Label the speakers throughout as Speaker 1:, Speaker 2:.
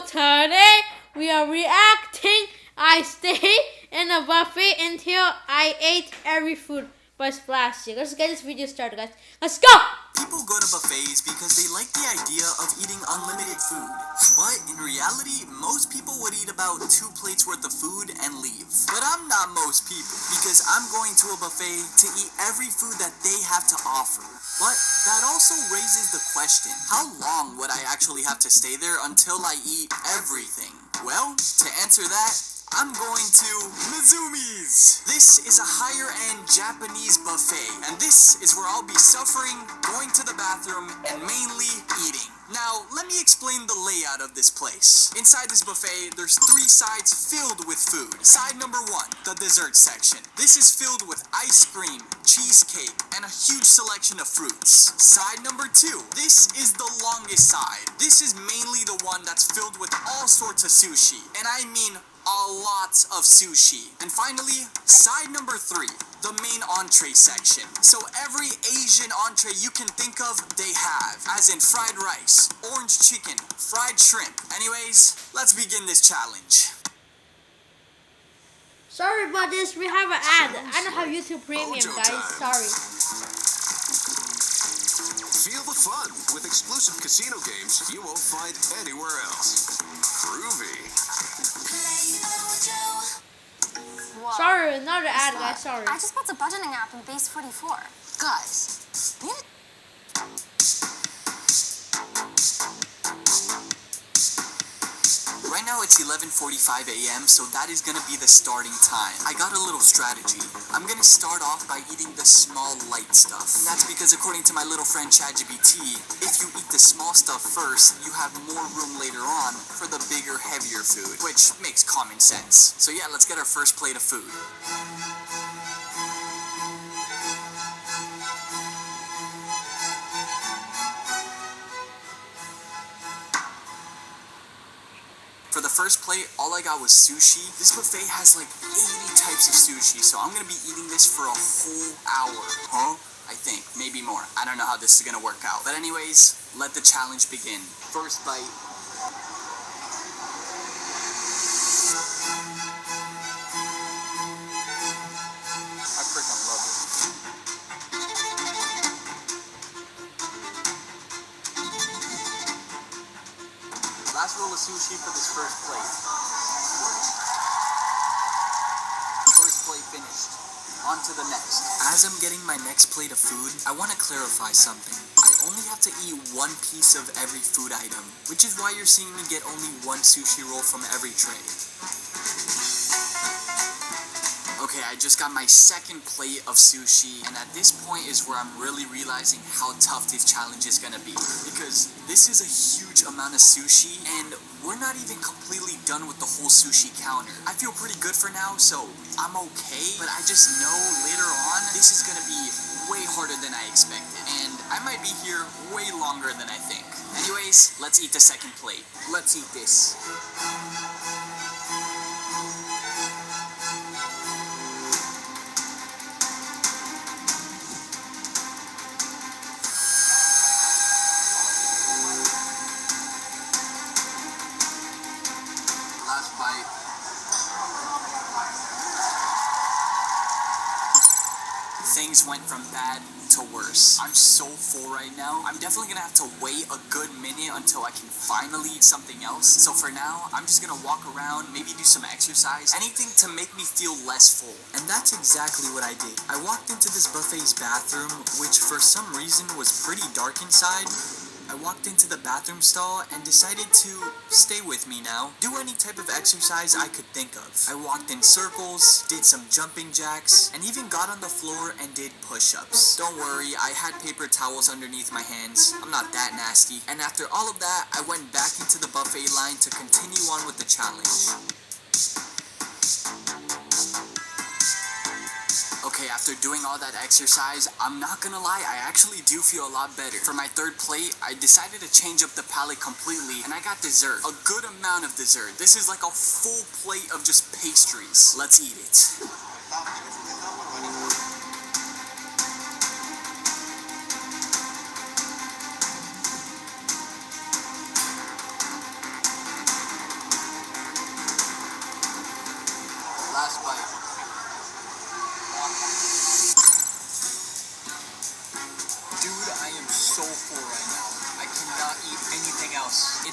Speaker 1: today we are reacting. I stayed in a buffet until I ate every food by splashing. Let's get this video started, guys. Let's go!
Speaker 2: People go to buffets because they like the idea of eating unlimited food. But in reality, most people would eat about 2 plates worth of food and leave. But I'm not most people because I'm going to a buffet to eat every food that they have to offer. But that also raises the question, how long would I actually have to stay there until I eat everything? Well, to answer that, I'm going to Mizumi's. This is a higher-end Japanese buffet, and this is where I'll be suffering, going to the bathroom, and mainly eating. Now, let me explain the layout of this place. Inside this buffet, there's 3 sides filled with food. Side number 1, the dessert section. This is filled with ice cream, cheesecake, and a huge selection of fruits. Side number 2, this is the longest side. This is mainly the one that's filled with all sorts of sushi, and I mean a lot of sushi. And finally, side number 3, the main entree section. So every Asian entree you can think of, they have. As in fried rice, orange chicken, fried shrimp. Anyways, let's begin this challenge.
Speaker 1: Sorry about this, we have an ad. I don't have YouTube Premium, guys. Sorry.
Speaker 3: Feel the fun with exclusive casino games you won't find anywhere else. Groovy.
Speaker 4: Whoa.
Speaker 1: Sorry, another ad, guys. Sorry.
Speaker 4: I just built a budgeting app in Base 44. Guys, you need
Speaker 2: Right now it's 11:45 a.m., so that is gonna be the starting time. I got a little strategy. I'm gonna start off by eating the small, light stuff. And that's because according to my little friend ChatGPT, if you eat the small stuff first, you have more room later on for the bigger, heavier food, which makes common sense. So yeah, let's get our first plate of food. For the first plate, all I got was sushi. This buffet has like 80 types of sushi, so I'm gonna be eating this for a whole hour. Huh? I think, maybe more. I don't know how this is gonna work out. But anyways, let the challenge begin. First bite. I freaking love it. Last roll of sushi for this first plate. First plate finished. On to the next. As I'm getting my next plate of food, I want to clarify something. I only have to eat 1 piece of every food item, which is why you're seeing me get only 1 sushi roll from every tray. Okay, I just got my second plate of sushi, and at this point is where I'm really realizing how tough this challenge is gonna be. Because this is a huge amount of sushi, and we're not even completely done with the whole sushi counter. I feel pretty good for now, so I'm okay, but I just know later on, this is gonna be way harder than I expected, and I might be here way longer than I think. Anyways, let's eat the second plate. Let's eat this. Last bite. Things went from bad to worse. I'm so full right now. I'm definitely gonna have to wait a good minute until I can finally eat something else. So for now, I'm just gonna walk around, maybe do some exercise, anything to make me feel less full. And that's exactly what I did. I walked into this buffet's bathroom, which for some reason was pretty dark inside. I walked into the bathroom stall and decided to stay with me now, do any type of exercise I could think of. I walked in circles, did some jumping jacks, and even got on the floor and did push-ups. Don't worry, I had paper towels underneath my hands. I'm not that nasty. And after all of that, I went back into the buffet line to continue on with the challenge. Okay, after doing all that exercise, I'm not gonna lie, I actually do feel a lot better. For my third plate, I decided to change up the palette completely, and I got dessert. A good amount of dessert. This is like a full plate of just pastries. Let's eat it.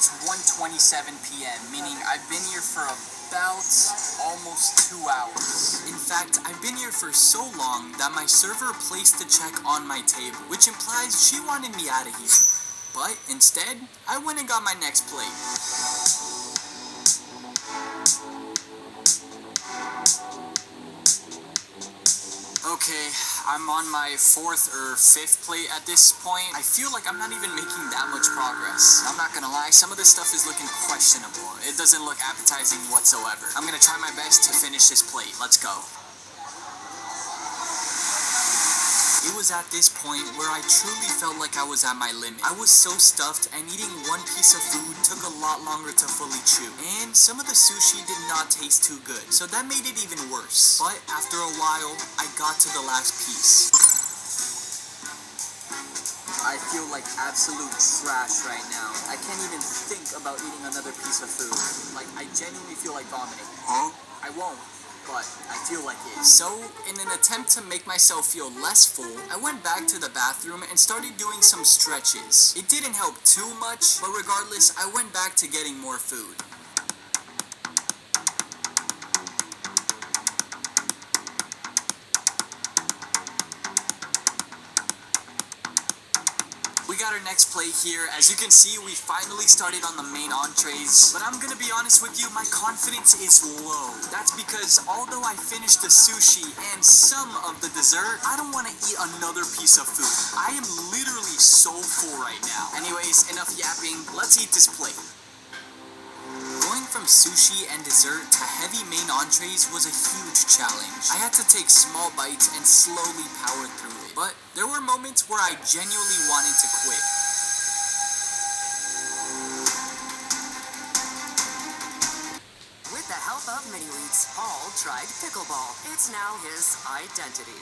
Speaker 2: It's 1:27 p.m., meaning I've been here for about almost 2 hours. In fact, I've been here for so long that my server placed a check on my table, which implies she wanted me out of here. But instead, I went and got my next plate. Okay, I'm on my 4th or 5th plate at this point. I feel like I'm not even making that much progress. I'm not gonna lie, some of this stuff is looking questionable. It doesn't look appetizing whatsoever. I'm gonna try my best to finish this plate. Let's go. It was at this point where I truly felt like I was at my limit. I was so stuffed, and eating one piece of food took a lot longer to fully chew. And some of the sushi did not taste too good, so that made it even worse. But after a while, I got to the last piece. I feel like absolute trash right now. I can't even think about eating another piece of food. Like, I genuinely feel like vomiting. Huh? I won't, but I feel like it. So, in an attempt to make myself feel less full, I went back to the bathroom and started doing some stretches. It didn't help too much, but regardless, I went back to getting more food. We got our next plate here. As you can see, we finally started on the main entrees. But I'm gonna be honest with you, my confidence is low. That's because although I finished the sushi and some of the dessert, I don't want to eat another piece of food. I am literally so full right now. Anyways, enough yapping. Let's eat this plate. Going from sushi and dessert to heavy main entrees was a huge challenge. I had to take small bites and slowly power through it. But there were moments where I genuinely wanted to quit.
Speaker 5: With the help of mini-wheats, Paul tried pickleball. It's now his identity.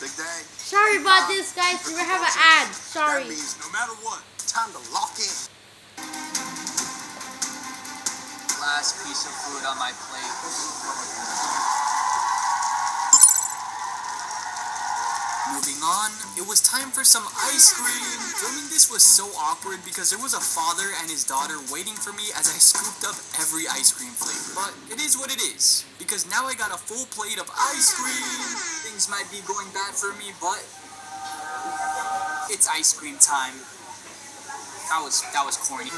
Speaker 3: Big day.
Speaker 1: Sorry about this, guys. We're gonna have an ad. Sorry.
Speaker 3: That means no matter what, time to lock in.
Speaker 2: Last piece of food on my plate. Moving on, it was time for some ice cream. Filming this was so awkward because there was a father and his daughter waiting for me as I scooped up every ice cream flavor. But it is what it is, because now I got a full plate of ice cream. Things might be going bad for me, but it's ice cream time. That was corny.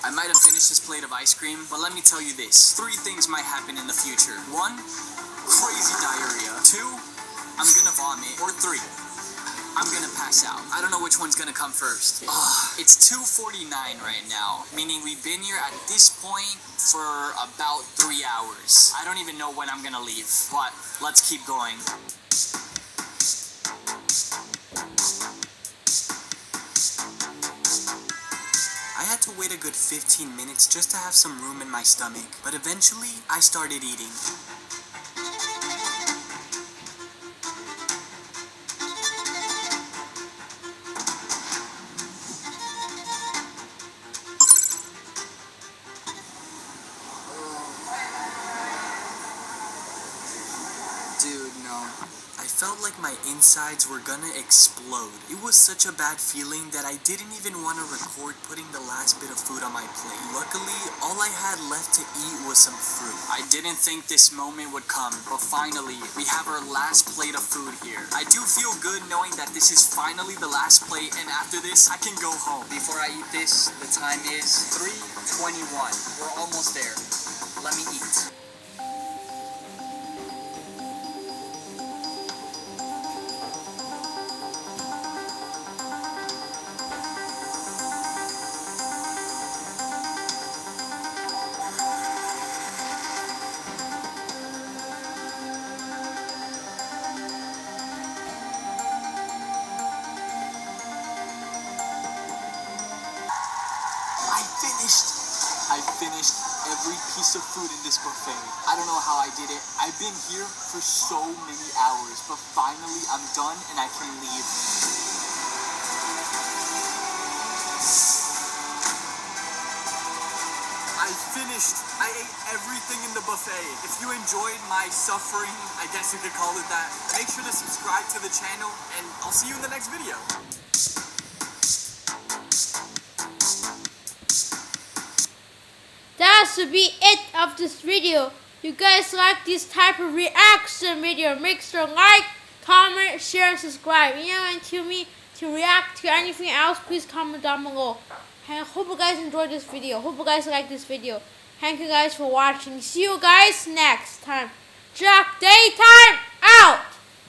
Speaker 2: I might have finished this plate of ice cream, but let me tell you this. 3 things might happen in the future. 1, crazy diarrhea. 2, I'm gonna vomit. Or 3, I'm gonna pass out. I don't know which one's gonna come first. It's 2:49 right now, meaning we've been here at this point for about 3 hours. I don't even know when I'm gonna leave, but let's keep going. I had to wait a good 15 minutes just to have some room in my stomach, but eventually I started eating. Dude, no. I felt like my insides were gonna explode. It was such a bad feeling that I didn't even want to record putting the last bit of food on my plate. Luckily, all I had left to eat was some fruit. I didn't think this moment would come, but finally, we have our last plate of food here. I do feel good knowing that this is finally the last plate, and after this, I can go home. Before I eat this, the time is 3:21. We're almost there. Let me eat. I finished every piece of food in this buffet. I don't know how I did it. I've been here for so many hours, but finally I'm done and I can leave. I finished. I ate everything in the buffet. If you enjoyed my suffering, I guess you could call it that, make sure to subscribe to the channel, and I'll see you in the next video.
Speaker 1: That should be it of this video. You guys like this type of reaction video, make sure to like, comment, share, and subscribe. You want me to react to anything else, please comment down below. And I hope you guys enjoyed this video. Hope you guys like this video. Thank you guys for watching. See you guys next time. Jack Daytime!